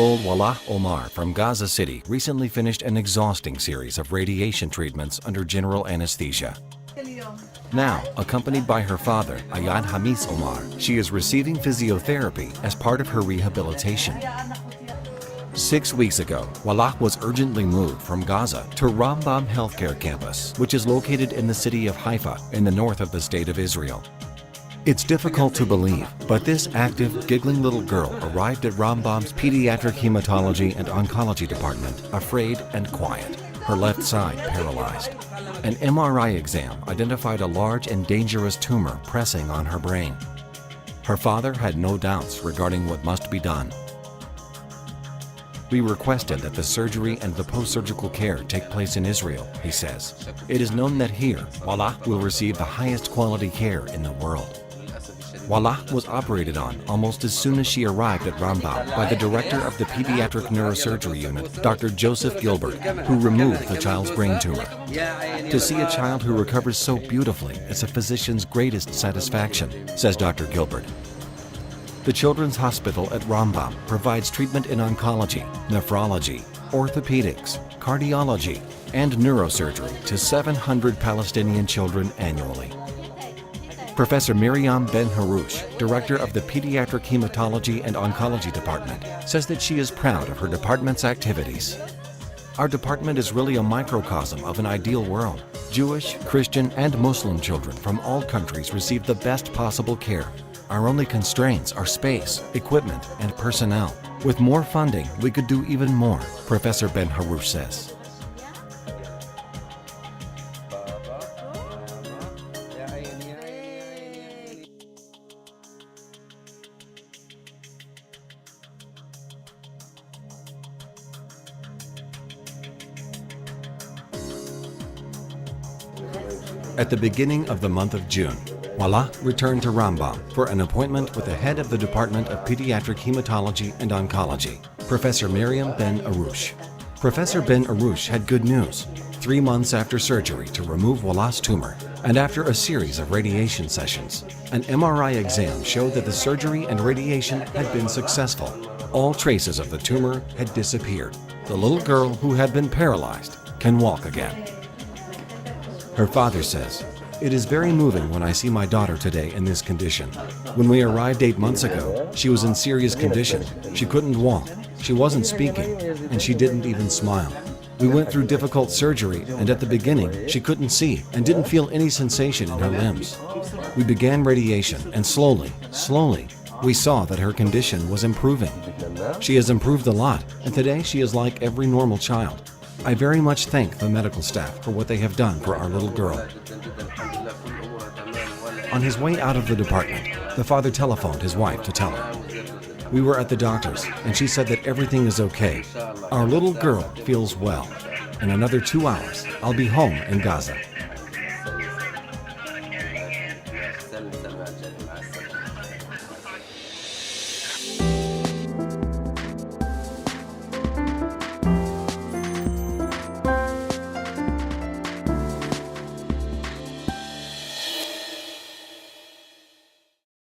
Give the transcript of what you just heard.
6-year-old Wallah Omar from Gaza City recently finished an exhausting series of radiation treatments under general anesthesia. Now, accompanied by her father, Ayad Hamis Omar, she is receiving physiotherapy as part of her rehabilitation. 6 weeks ago, Wallah was urgently moved from Gaza to Rambam Healthcare Campus, which is located in the city of Haifa in the north of the state of Israel. It's difficult to believe, but this active, giggling little girl arrived at Rambam's Pediatric Hematology and Oncology Department, afraid and quiet, her left side paralyzed. An MRI exam identified a large and dangerous tumor pressing on her brain. Her father had no doubts regarding what must be done. We requested that the surgery and the post-surgical care take place in Israel, he says. It is known that here, Wallah will receive the highest quality care in the world. Wallah was operated on almost as soon as she arrived at Rambam by the director of the Pediatric Neurosurgery Unit, Dr. Joseph Gilbert, who removed the child's brain tumor. To see a child who recovers so beautifully is a physician's greatest satisfaction, says Dr. Gilbert. The Children's Hospital at Rambam provides treatment in oncology, nephrology, orthopedics, cardiology, and neurosurgery to 700 Palestinian children annually. Professor Miriam Ben-Harouche, director of the Pediatric Hematology and Oncology Department, says that she is proud of her department's activities. Our department is really a microcosm of an ideal world. Jewish, Christian, and Muslim children from all countries receive the best possible care. Our only constraints are space, equipment, and personnel. With more funding, we could do even more, Professor Ben-Harouche says. At the beginning of the month of June, Wallah returned to Rambam for an appointment with the head of the Department of Pediatric Hematology and Oncology, Professor Miriam Ben-Harouche. Professor Ben-Harouche had good news. 3 months after surgery to remove Wallah's tumor, and after a series of radiation sessions, an MRI exam showed that the surgery and radiation had been successful. All traces of the tumor had disappeared. The little girl who had been paralyzed can walk again. Her father says, "It is very moving when I see my daughter today in this condition. When we arrived 8 months ago, she was in serious condition. She couldn't walk, she wasn't speaking, and she didn't even smile. We went through difficult surgery, and at the beginning, she couldn't see and didn't feel any sensation in her limbs. We began radiation, and slowly, we saw that her condition was improving. She has improved a lot, and today she is like every normal child. I very much thank the medical staff for what they have done for our little girl." On his way out of the department, the father telephoned his wife to tell her. "We were at the doctor's, and she said that everything is okay. Our little girl feels well. In another 2 hours, I'll be home in Gaza."